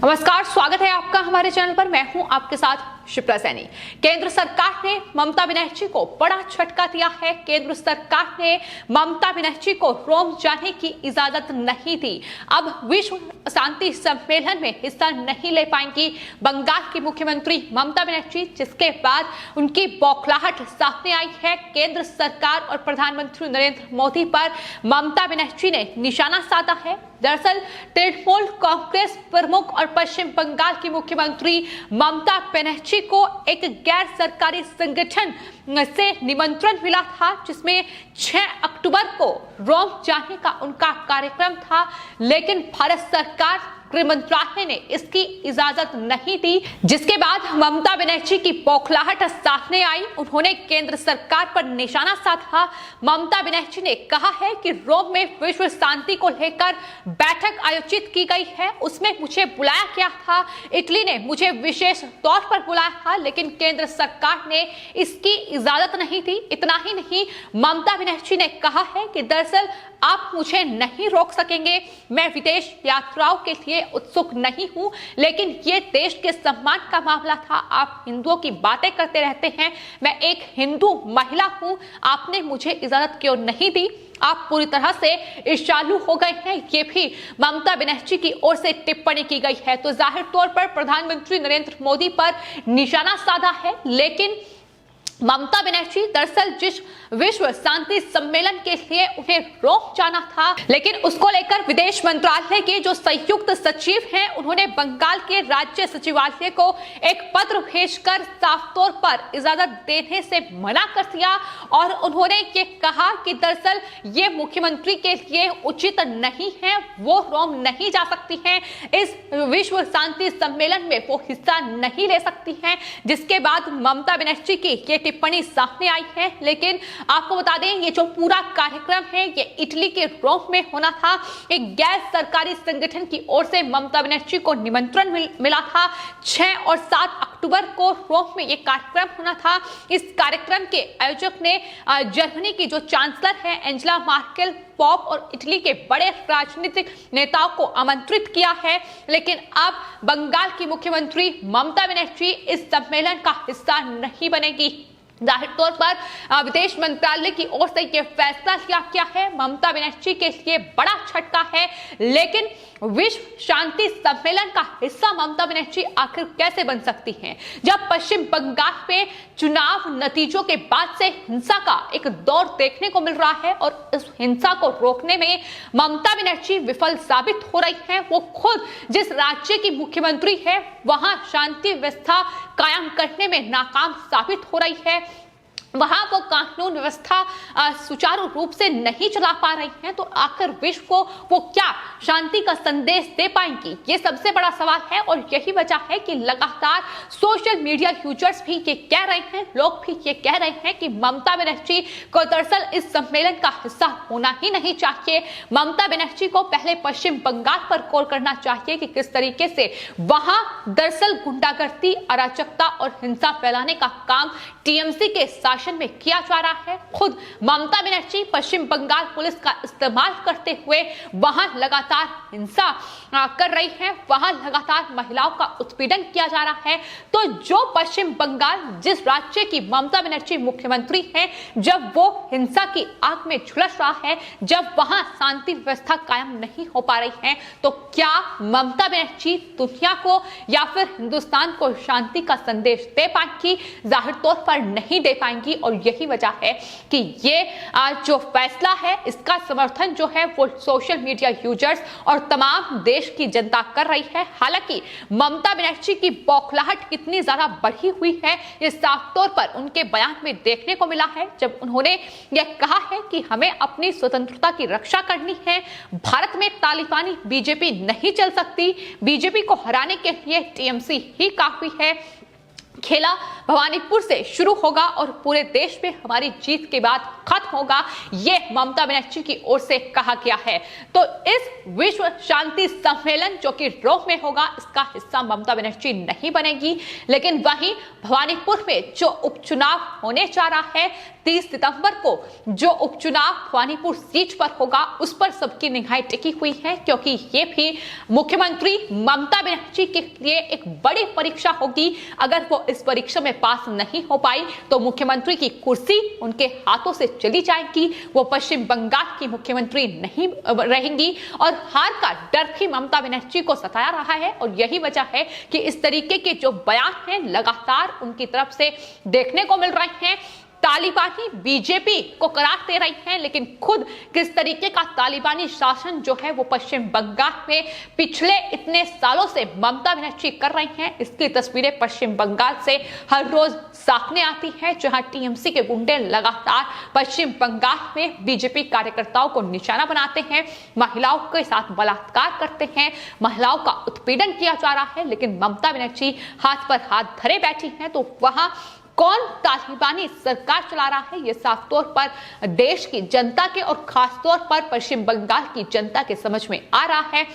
नमस्कार, स्वागत है आपका हमारे चैनल पर। मैं हूं आपके साथ शिप्रा सैनी। केंद्र सरकार ने ममता बनर्जी को बड़ा झटका दिया है। केंद्र सरकार ने ममता बनर्जी को रोम जाने की इजाजत नहीं दी। अब विश्व शांति सम्मेलन में हिस्सा नहीं ले पाएंगी बंगाल की मुख्यमंत्री ममता बनर्जी, जिसके बाद उनकी बौखलाहट सामने आई है। केंद्र सरकार और प्रधानमंत्री नरेंद्र मोदी पर ममता बनर्जी ने निशाना साधा है। दरअसल तृणमूल कांग्रेस प्रमुख और पश्चिम बंगाल की मुख्यमंत्री ममता बनर्जी को एक गैर सरकारी संगठन से निमंत्रण मिला था, जिसमें 6 अक्टूबर को रोम जाने का उनका कार्यक्रम था, लेकिन भारत सरकार गृह मंत्रालय ने इसकी इजाजत नहीं दी, जिसके बाद ममता बनर्जी की बौखलाहट सामने आई। उन्होंने केंद्र सरकार पर निशाना साधा। ममता बनर्जी ने कहा है कि रोम में विश्व शांति को लेकर बैठक आयोजित की गई है, उसमें मुझे बुलाया गया था। इटली ने मुझे विशेष तौर पर बुलाया था, लेकिन केंद्र सरकार ने इसकी इजाजत नहीं दी। इतना ही नहीं, ममता बनर्जी ने कहा है कि दरअसल आप मुझे नहीं रोक सकेंगे। मैं विदेश यात्राओं के लिए उत्सुक नहीं हूं, लेकिन ये देश के सम्मान का मामला था। आप हिंदुओं की बातें करते रहते हैं। मैं एक हिंदू महिला हूं, आपने मुझे इजाजत क्यों नहीं दी? आप पूरी तरह से ईर्ष्यालु हो गए हैं, ये भी ममता बनर्जी की ओर से टिप्पणी की गई है। तो जाहिर तौर पर प्रधानमंत्री नरेंद्र मोदी पर निशाना साधा है, लेकिन ममता बनर्जी दरअसल जिस विश्व शांति सम्मेलन के लिए उन्हें रोम जाना था, लेकिन उसको लेकर विदेश मंत्रालय के जो संयुक्त सचिव हैं, उन्होंने बंगाल के राज्य सचिवालय को एक पत्र भेजकर साफ तौर पर इजाजत देने से मना कर दिया और उन्होंने ये कहा कि दरअसल ये मुख्यमंत्री के लिए उचित नहीं है, वो रोम नहीं जा सकती हैं, इस विश्व शांति सम्मेलन में वो हिस्सा नहीं ले सकती हैं। जिसके बाद ममता बनर्जी की ये टिप्पणी सामने आई है। लेकिन आपको बता दें, ये जो पूरा कार्यक्रम है ये इटली के रोम में होना था। एक गैर सरकारी संगठन की ओर से ममता बनर्जी को निमंत्रण मिला था। 6 और 7 अक्टूबर को रोम में ये कार्यक्रम होना था। इस कार्यक्रम के आयोजक ने जर्मनी की जो चांसलर है एंजेला मार्केल, पोप और इटली के बड़े राजनीतिक नेताओं को आमंत्रित किया है। लेकिन अब बंगाल की मुख्यमंत्री ममता बनर्जी इस सम्मेलन का हिस्सा नहीं बनेगी। जाहिर तौर पर विदेश मंत्रालय की ओर से यह फैसला लिया गया है। ममता बनर्जी के लिए बड़ा झटका है, लेकिन विश्व शांति सम्मेलन का हिस्सा ममता बनर्जी आखिर कैसे बन सकती हैं, जब पश्चिम बंगाल में चुनाव नतीजों के बाद से हिंसा का एक दौर देखने को मिल रहा है और इस हिंसा को रोकने में ममता बनर्जी विफल साबित हो रही है। वो खुद जिस राज्य की मुख्यमंत्री है, वहां शांति व्यवस्था कायम करने में नाकाम साबित हो रही है। वहां वो कानून व्यवस्था सुचारू रूप से नहीं चला पा रही हैं, तो आखिर विश्व को वो क्या शांति का संदेश दे पाएंगी? ये सबसे बड़ा सवाल है और यही वजह है कि लगातार सोशल मीडिया यूजर्स भी ये कह रहे हैं, लोग भी ये कह रहे हैं कि ममता बनर्जी को दरअसल इस सम्मेलन का हिस्सा होना ही नहीं चाहिए। ममता बनर्जी को पहले पश्चिम बंगाल पर गौर करना चाहिए कि किस तरीके से वहां दरअसल गुंडागर्दी, अराजकता और हिंसा फैलाने का काम टीएमसी के शासन में किया जा रहा है। खुद ममता बनर्जी पश्चिम बंगाल पुलिस का इस्तेमाल करते हुए वहां लगातार हिंसा कर रही है, वहां लगातार महिलाओं का उत्पीड़न किया जा रहा है। तो जो पश्चिम बंगाल, जिस राज्य की ममता बनर्जी मुख्यमंत्री है, जब वो हिंसा की आग में झुलस रहा है, जब वहां शांति व्यवस्था कायम नहीं हो पा रही है, तो क्या ममता बनर्जी दुनिया को या फिर हिंदुस्तान को शांति का संदेश दे पाएंगी? जाहिर तौर पर नहीं दे पाएंगी और यही वजह है कि ये जो फैसला है, इसका समर्थन जो है वो सोशल मीडिया यूजर्स और तमाम देश की जनता कर रही है। हालांकि ममता बनर्जी की बौखलाहट कितनी ज्यादा बढ़ी हुई है, ये साफ तौर पर उनके बयान में देखने को मिला है, जब उन्होंने यह कहा है कि हमें अपनी स्वतंत्रता की रक्षा करनी है। भारत में तालिबानी बीजेपी नहीं चल सकती, बीजेपी को हराने के लिए टीएमसी ही काफी है। खेला भवानीपुर से शुरू होगा और पूरे देश में हमारी जीत के बाद खत्म होगा, ये ममता बनर्जी की ओर से कहा गया है। तो इस विश्व शांति सम्मेलन जो कि रोम में होगा, इसका हिस्सा ममता बनर्जी नहीं बनेगी, लेकिन वहीं भवानीपुर में जो उपचुनाव होने जा रहा है 30 सितंबर को, जो उपचुनाव भवानीपुर सीट पर होगा, उस पर सबकी निगाहें टिकी हुई है, क्योंकि ये भी मुख्यमंत्री ममता बनर्जी के लिए एक बड़ी परीक्षा होगी। अगर वो इस परीक्षा में पास नहीं हो पाई तो मुख्यमंत्री की कुर्सी उनके हाथों से चली जाएगी, वो पश्चिम बंगाल की मुख्यमंत्री नहीं रहेंगी और हार का डर भी ममता बनर्जी को सताया रहा है। और यही वजह है कि इस तरीके के जो बयान हैं लगातार उनकी तरफ से देखने को मिल रहे हैं। तालिबानी बीजेपी को करार दे रही है, लेकिन खुद किस तरीके का तालिबानी शासन जो है वो पश्चिम बंगाल में पिछले इतने सालों से ममता बनर्जी कर रही हैं, इसकी तस्वीरें पश्चिम बंगाल से हर रोज सामने आती है, जहां टीएमसी के गुंडे लगातार पश्चिम बंगाल में बीजेपी कार्यकर्ताओं को निशाना बनाते हैं, महिलाओं के साथ बलात्कार करते हैं, महिलाओं का उत्पीड़न किया जा रहा है। लेकिन ममता बनर्जी हाथ पर हाथ धरे बैठी हैं, तो वहां कौन तालिबानी सरकार चला रहा है, ये साफ तौर पर देश की जनता के और खास तौर पर पश्चिम बंगाल की जनता के समझ में आ रहा है।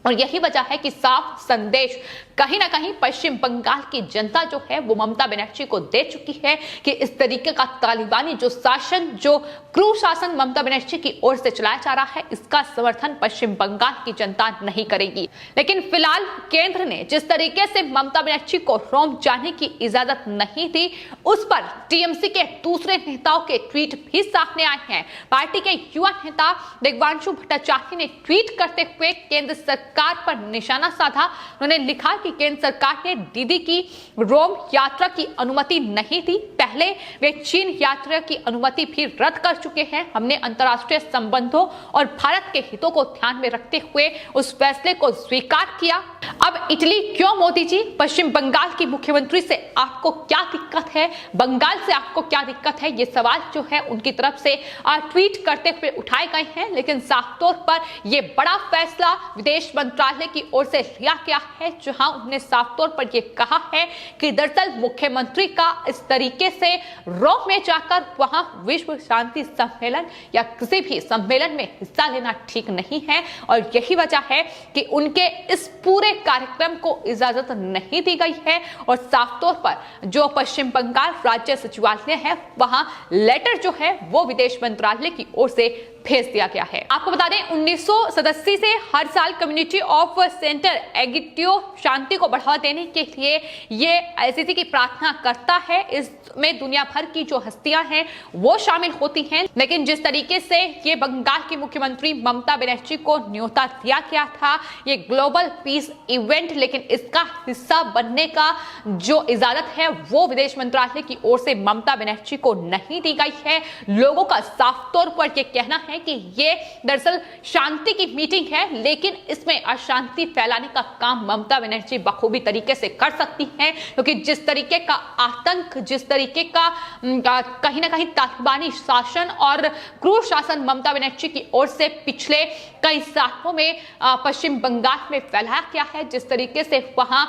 और यही वजह है कि साफ संदेश कहीं ना कहीं पश्चिम बंगाल की जनता जो है वो ममता बनर्जी को दे चुकी है कि इस तरीके का तालिबानी जो शासन, जो क्रूर शासन ममता बनर्जी की ओर से चलाया जा रहा है, इसका समर्थन पश्चिम बंगाल की जनता नहीं करेगी। लेकिन फिलहाल केंद्र ने जिस तरीके से ममता बनर्जी को रोम जाने की इजाजत नहीं दी, उस पर टीएमसी के दूसरे नेताओं के ट्वीट भी सामने आए हैं। पार्टी के युवा नेता दिग्वांशु भट्टाचार्य ने ट्वीट करते हुए केंद्र सरकार पर निशाना साधा। उन्होंने लिखा कि केंद्र सरकार ने दीदी की रोम यात्रा की अनुमति नहीं दी, पहले वे चीन यात्रा की अनुमति भी रद्द कर चुके हैं। हमने अंतर्राष्ट्रीय संबंधों और भारत के हितों को ध्यान में रखते हुए उस फैसले को स्वीकार किया। अब इटली क्यों मोदी जी? पश्चिम बंगाल की मुख्यमंत्री से आपको क्या दिक्कत है, बंगाल से आपको क्या दिक्कत है, ये सवाल जो है उनकी तरफ से ट्वीट करते हुए उठाए गए हैं। लेकिन साफ तौर पर यह बड़ा फैसला विदेश मंत्रालय की ओर से लिया गया है, जहां उन्होंने साफ तौर पर यह कहा है कि दरअसल मुख्यमंत्री का इस तरीके से रोम में जाकर वहां विश्व शांति सम्मेलन या किसी भी सम्मेलन में हिस्सा लेना ठीक नहीं है। और यही वजह है कि उनके इस पूरे कार्यक्रम को इजाजत नहीं दी गई है। और साफ तौर पर जो पश्चिम बंगाल राज्य सचिवालय है, वहां लेटर जो है वो विदेश मंत्रालय की ओर से भेज दिया गया है। आपको बता दें 1900 सदस्य से हर साल कम्युनिटी ऑफ सेंटर एगिटियो शांति को बढ़ावा देने के लिए ये आईसीसी की प्रार्थना करता है। इसमें दुनिया भर की जो हस्तियां हैं वो शामिल होती हैं। लेकिन जिस तरीके से ये बंगाल की मुख्यमंत्री ममता बनर्जी को न्योता दिया गया था, ये ग्लोबल पीस इवेंट, लेकिन इसका हिस्सा बनने का जो इजाजत है वो विदेश मंत्रालय की ओर से ममता बनर्जी को नहीं दी गई है। लोगों का साफ तौर पर यह कहना है कि ये दरअसल शांति की मीटिंग है, लेकिन इसमें अशांति फैलाने का काम ममता बनर्जी बखूबी तरीके से कर सकती हैं, क्योंकि जिस तरीके का आतंक, जिस तरीके का कहीं ना कहीं तालिबानी शासन और क्रूर शासन ममता बनर्जी की ओर से पिछले कई सालों में पश्चिम बंगाल में फैलाया गया है, जिस तरीके से वहां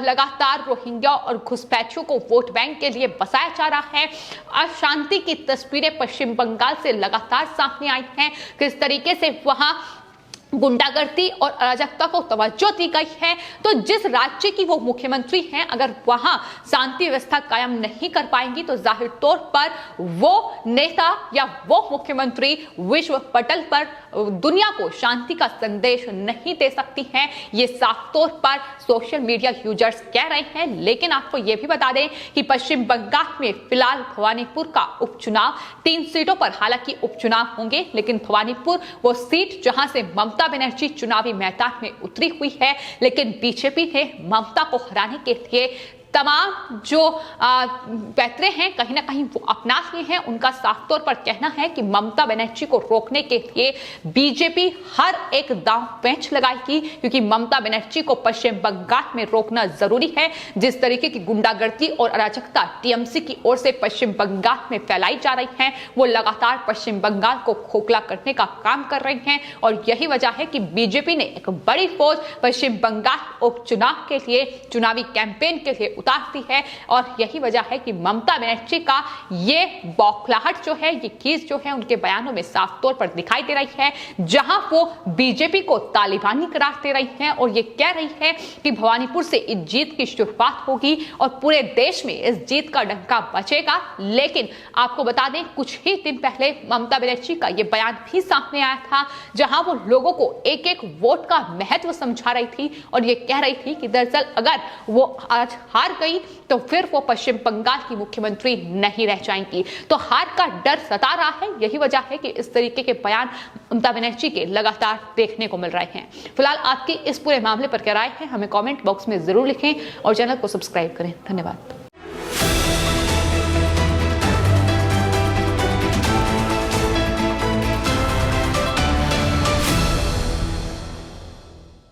लगातार रोहिंग्या और घुसपैठियों को वोट बैंक के लिए बसाया जा रहा है। अशांति की तस्वीरें पश्चिम बंगाल से लगातार सामने आई हैं, किस तरीके से वहां गुंडागर्दी और अराजकता को तवज्जो दी गई है। तो जिस राज्य की वो मुख्यमंत्री हैं, अगर वहां शांति व्यवस्था कायम नहीं कर पाएंगी तो जाहिर तौर पर वो नेता या वो मुख्यमंत्री विश्व पटल पर दुनिया को शांति का संदेश नहीं दे सकती हैं। ये साफ तौर पर सोशल मीडिया यूजर्स कह रहे हैं। लेकिन आपको ये भी बता दें कि पश्चिम बंगाल में फिलहाल भवानीपुर का उपचुनाव 3 सीटों पर हालांकि उपचुनाव होंगे, लेकिन भवानीपुर वो सीट जहां से ममता बनर्जी चुनावी मैदान में उतरी हुई है। लेकिन बीजेपी ने ममता को हराने के लिए तमाम जो पैतरे हैं कहीं ना कहीं वो अपना लिए हैं। उनका साफ तौर पर कहना है कि ममता बनर्जी को रोकने के लिए बीजेपी हर एक दांव पेंच लगाएगी, क्योंकि ममता बनर्जी को पश्चिम बंगाल में रोकना जरूरी है। जिस तरीके की गुंडागर्दी और अराजकता टीएमसी की ओर से पश्चिम बंगाल में फैलाई जा रही है, वो लगातार पश्चिम बंगाल को खोखला करने का काम कर रही हैं। और यही वजह है कि बीजेपी ने एक बड़ी फौज पश्चिम बंगाल उपचुनाव के लिए, चुनावी कैंपेन के लिए उतारती है। और यही वजह है कि ममता बनर्जी का ये बौखलाहट जो है, ये चीज जो है उनके बयानों में साफ तौर पर दिखाई दे रही है, जहां वो बीजेपी को तालिबानी करार दे रही हैं और ये कह रही है कि भवानीपुर से इस जीत की शुरुआत होगी और पूरे देश में इस जीत का डंका बजेगा। लेकिन आपको बता दें, कुछ ही दिन पहले ममता बनर्जी का यह बयान भी सामने आया था, जहां वो लोगों को एक एक वोट का महत्व समझा रही थी और ये कह रही थी कि दरअसल अगर वो आज हार गई तो फिर वो पश्चिम बंगाल की मुख्यमंत्री नहीं रह जाएंगी। तो हार का डर सता रहा है। यही वजह है कि इस तरीके के बयान ममता बनर्जी के लगातार देखने को मिल रहे हैं। फिलहाल आपकी इस पूरे मामले पर क्या राय है, हमें कमेंट बॉक्स में जरूर लिखें और चैनल को सब्सक्राइब करें। धन्यवाद।